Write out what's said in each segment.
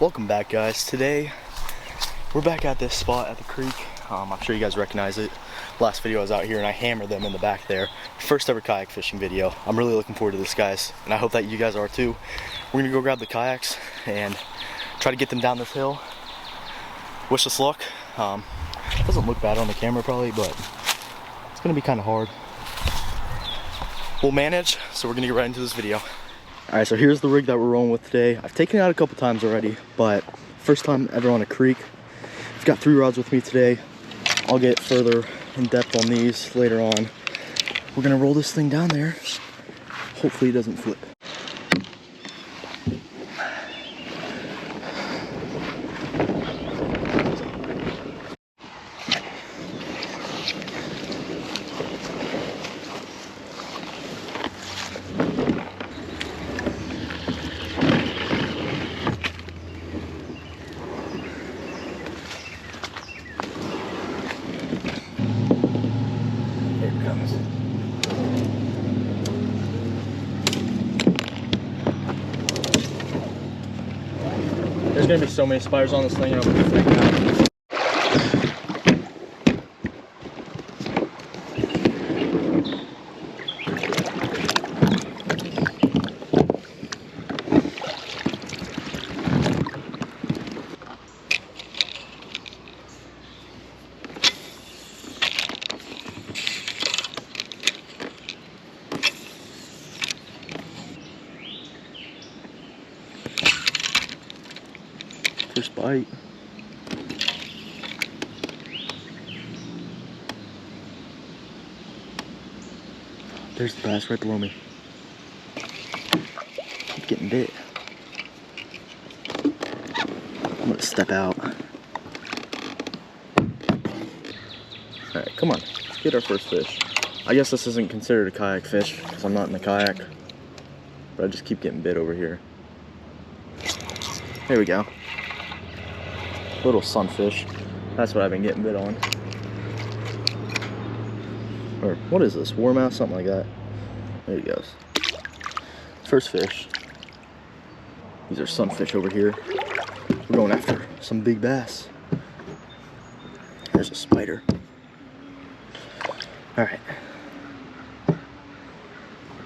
Welcome back, guys. Today we're back at this spot at the creek. I'm sure you guys recognize it. Last video I was out here and I hammered them in the back there. First ever kayak fishing video. I'm really looking forward to this, guys, and I hope that you guys are too. We're gonna go grab the kayaks and try to get them down this hill. Wish us luck. Doesn't look bad on the camera probably, but it's gonna be kind of hard. We'll manage, so we're gonna get right into this video. Alright, so here's the rig that we're rolling with today. I've taken it out a couple times already, but first time ever on a creek. I've got 3 rods with me today. I'll get further in depth on these later on. We're gonna roll this thing down there. Hopefully it doesn't flip. There's gonna be so many spiders on this thing, I'm gonna freak out. First bite. There's the bass right below me. Keep getting bit. I'm gonna step out. Alright, come on. Let's get our first fish. I guess this isn't considered a kayak fish because I'm not in the kayak. But I just keep getting bit over here. There we go. Little sunfish. That's what I've been getting bit on. Or what is this? Warmouth? Something like that. There he goes. First fish. These are sunfish over here. We're going after some big bass. There's a spider. Alright.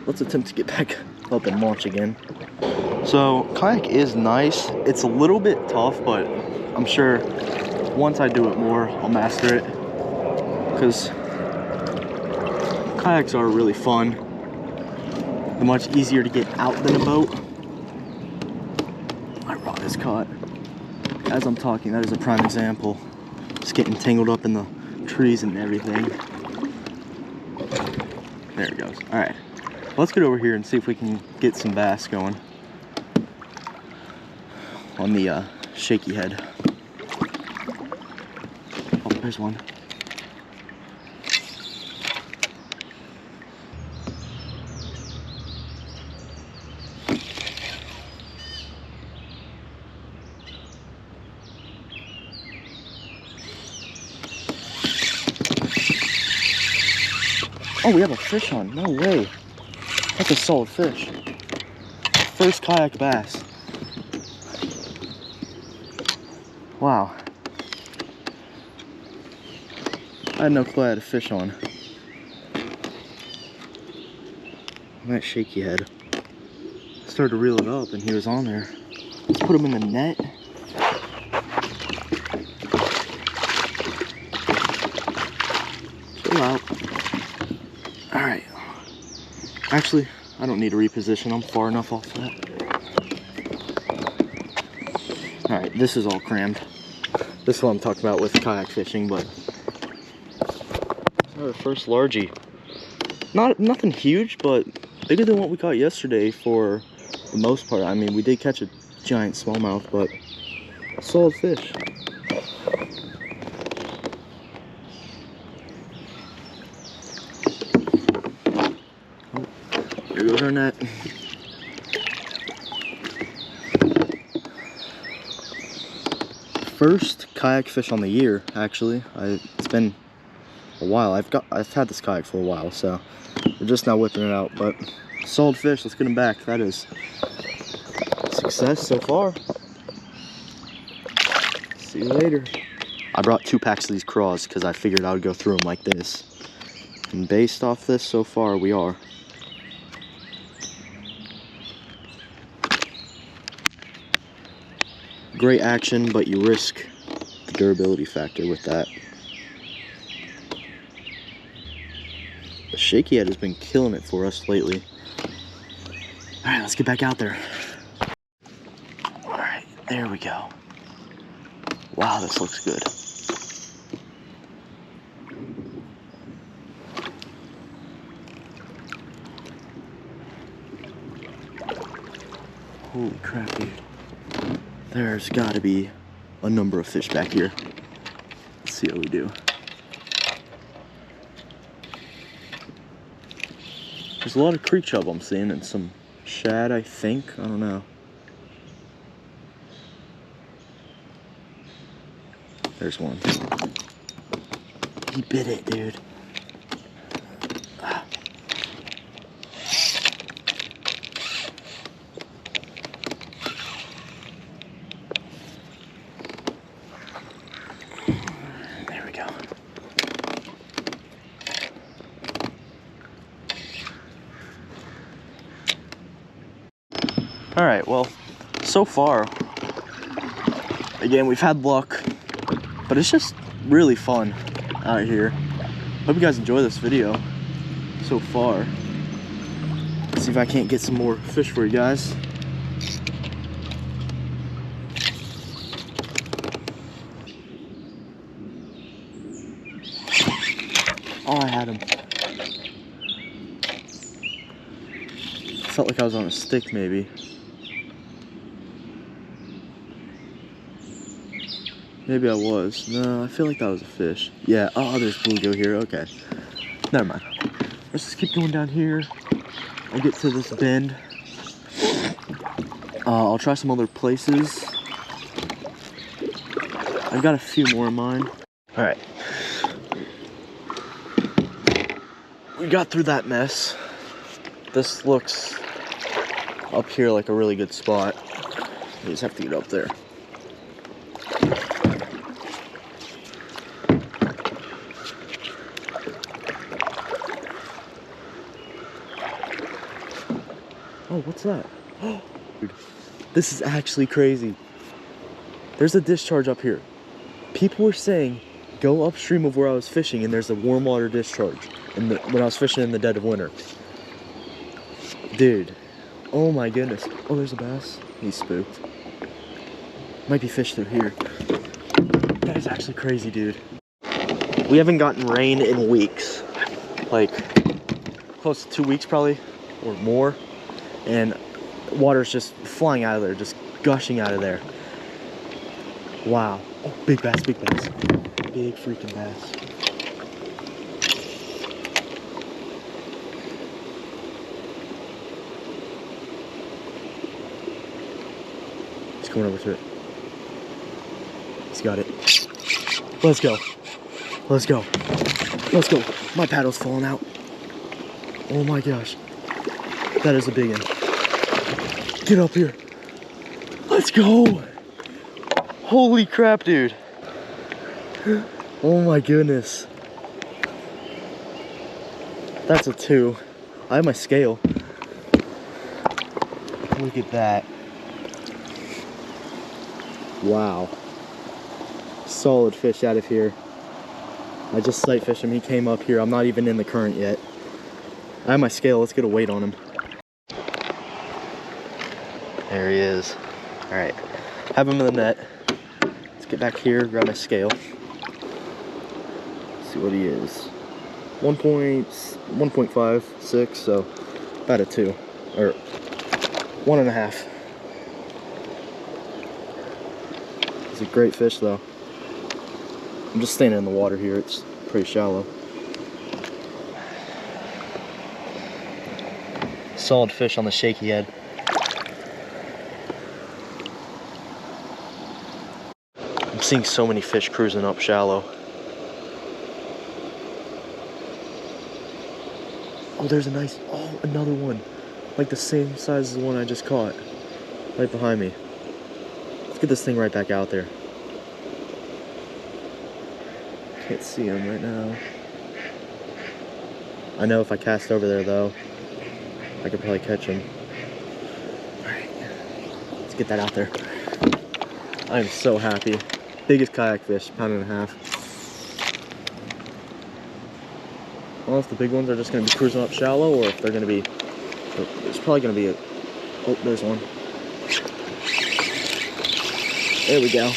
Let's attempt to get back up and launch again. So, kayak is nice. It's a little bit tough, but I'm sure once I do it more, I'll master it. Because kayaks are really fun. They're much easier to get out than a boat. My rod is caught. As I'm talking, that is a prime example. Just getting tangled up in the trees and everything. There it goes. Alright, let's get over here and see if we can get some bass going on the shaky head. Oh, there's one. Oh, we have a fish on. No way. That's a solid fish. First kayak bass. Wow. I had no clue I had a fish on. That shaky head. I started to reel it up and he was on there. Let's put him in the net. Chill out. Alright. Actually, I don't need to reposition. I'm far enough off that. Alright, this is all crammed. This is what I'm talking about with kayak fishing, but our first largie. Nothing huge, but bigger than what we caught yesterday for the most part. I mean, we did catch a giant smallmouth, but solid fish. Oh, there goes our net. First kayak fish on the year, actually. It's been a while. I've had this kayak for a while, so we're just now whipping it out. But solid fish. Let's get him back. That is success so far. See you later. I brought 2 packs of these craws because I figured I would go through them like this. And based off this so far, we are. Great action, but you risk the durability factor with that. The shaky head has been killing it for us lately. Alright, let's get back out there. Alright, there we go. Wow, this looks good. Holy crap, dude. There's gotta be a number of fish back here. Let's see how we do. There's a lot of creek chub I'm seeing and some shad, I think. I don't know. There's one. He bit it, dude. There we go. All right, well, so far, again, we've had luck, but it's just really fun out here. Hope you guys enjoy this video so far. Let's see if I can't get some more fish for you guys. Oh, I had him. Felt like I was on a stick, maybe. Maybe I was. No, I feel like that was a fish. Yeah, oh, there's bluegill here. Okay. Never mind. Let's just keep going down here. I'll get to this bend. I'll try some other places. I've got a few more in mind. Alright. We got through that mess. This looks up here like a really good spot. We just have to get up there. Oh, what's that? Oh, dude, this is actually crazy. There's a discharge up here. People were saying, go upstream of where I was fishing and there's a warm water discharge when I was fishing in the dead of winter. Dude, oh my goodness. Oh, there's a bass. He's spooked. Might be fish through here. That is actually crazy, dude. We haven't gotten rain in weeks. Like, close to 2 weeks probably, or more. And water's just flying out of there, just gushing out of there. Wow. Oh, big bass, big bass. Big freaking bass. He's coming over to it. He's got it. Let's go. Let's go. Let's go. My paddle's falling out. Oh my gosh. That is a big one. Get up here. Let's go. Holy crap, dude. Oh my goodness. That's a 2. I have my scale. Look at that. Wow. Solid fish out of here. I just sight fished him. He came up here. I'm not even in the current yet. I have my scale. Let's get a weight on him. There he is. All right, have him in the net. Let's get back here, grab my scale. See what he is. 1.56, so about a 2, or 1.5. He's a great fish though. I'm just standing in the water here. It's pretty shallow. Solid fish on the shaky head. I'm seeing so many fish cruising up shallow. Oh, there's a nice, oh, another one. Like the same size as the one I just caught. Right behind me. Let's get this thing right back out there. Can't see him right now. I know if I cast over there though, I could probably catch him. Alright, let's get that out there. I am so happy. Biggest kayak fish, 1.5 pounds. I don't know if the big ones are just going to be cruising up shallow or if they're going to be, there's probably going to be a, oh, there's one. There we go.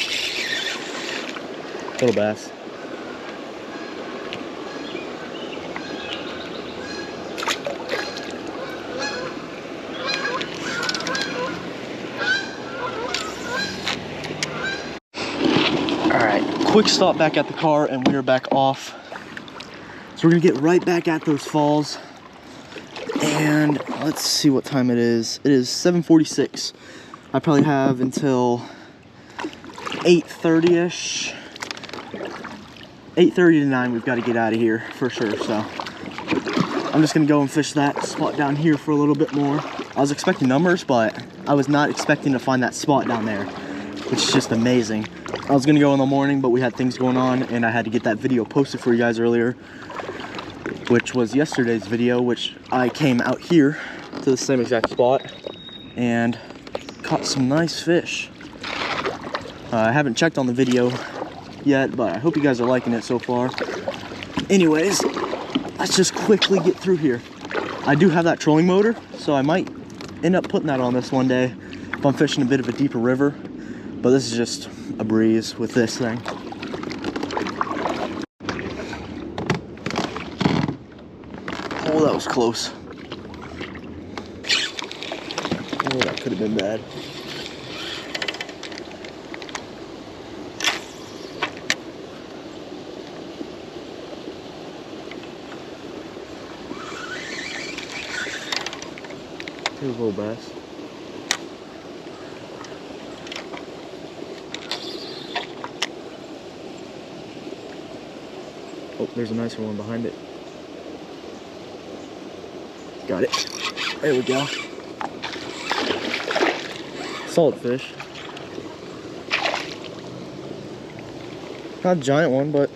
Little bass. Alright, quick stop back at the car and we are back off. So we're gonna get right back at those falls. And let's see what time it is. It is 7:46. I probably have until 8:30-ish. 8:30 to 9 we've got to get out of here for sure. So I'm just gonna go and fish that spot down here for a little bit more. I was expecting numbers, but I was not expecting to find that spot down there, which is just amazing. I was gonna go in the morning, but we had things going on and I had to get that video posted for you guys earlier, which was yesterday's video, which I came out here to the same exact spot and caught some nice fish. I haven't checked on the video yet, but I hope you guys are liking it so far. Anyways, let's just quickly get through here. I do have that trolling motor, so I might end up putting that on this one day if I'm fishing a bit of a deeper river, but this is just a breeze with this thing. Oh, that was close. Oh, that could have been bad. Here's a little bass. Oh, there's a nicer one behind it. Got it. There we go. Solid fish. Not a giant one, but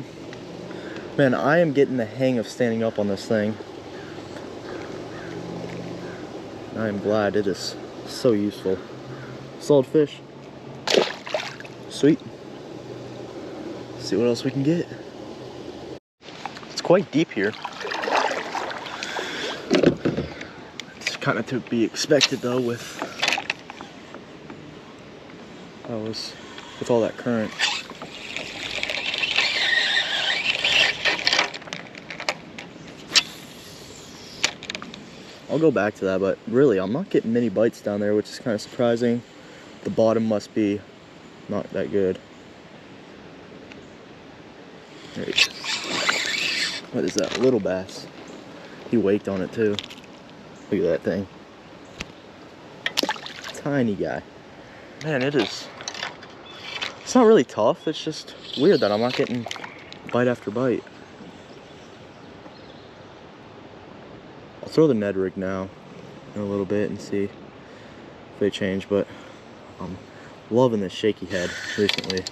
man, I am getting the hang of standing up on this thing. I am glad. It is so useful. Solid fish. Sweet. Let's see what else we can get. It's quite deep here. It's kind of to be expected though with all that current. I'll go back to that, but really I'm not getting many bites down there, which is kind of surprising. The bottom must be not that good. There he is. What is that? Little bass. He waked on it too. Look at that thing. Tiny guy. Man, it's not really tough. It's just weird that I'm not getting bite after bite. I'll throw the Ned rig now in a little bit and see if they change, but I'm loving this shaky head recently.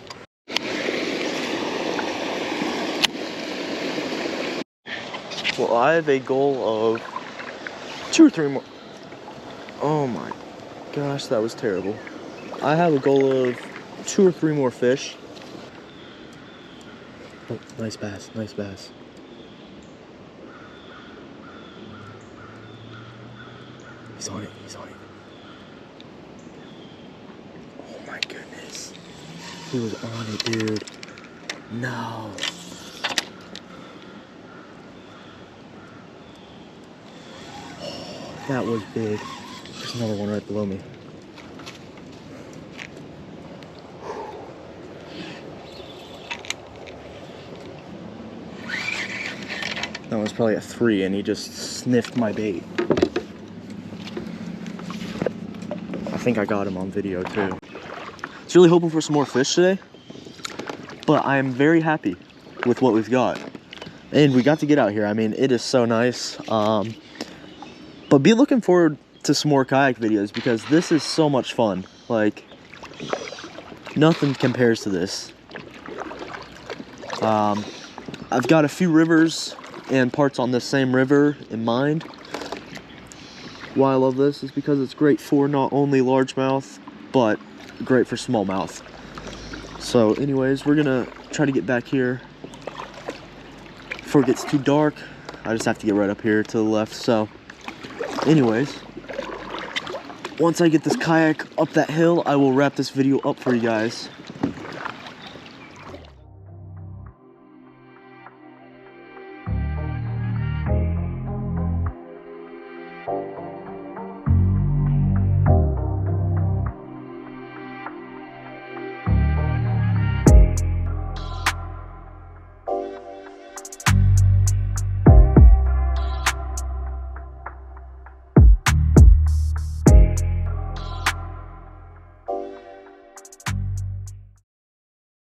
Well, I have a goal of 2 or 3 more. Oh my gosh, that was terrible. I have a goal of 2 or 3 more fish. Oh, nice bass, nice bass. He's on it, he's on it. Oh my goodness. He was on it, dude. No. Oh, that was big. There's another one right below me. That was probably a 3 and he just sniffed my bait. I think I got him on video too. I was really hoping for some more fish today, but I am very happy with what we've got. And we got to get out here. I mean, it is so nice. But be looking forward to some more kayak videos because this is so much fun. Like, nothing compares to this. I've got a few rivers and parts on this same river in mind. Why I love this is because it's great for not only largemouth, but great for smallmouth. So anyways, we're gonna try to get back here before it gets too dark. I just have to get right up here to the left. So anyways, once I get this kayak up that hill, I will wrap this video up for you guys.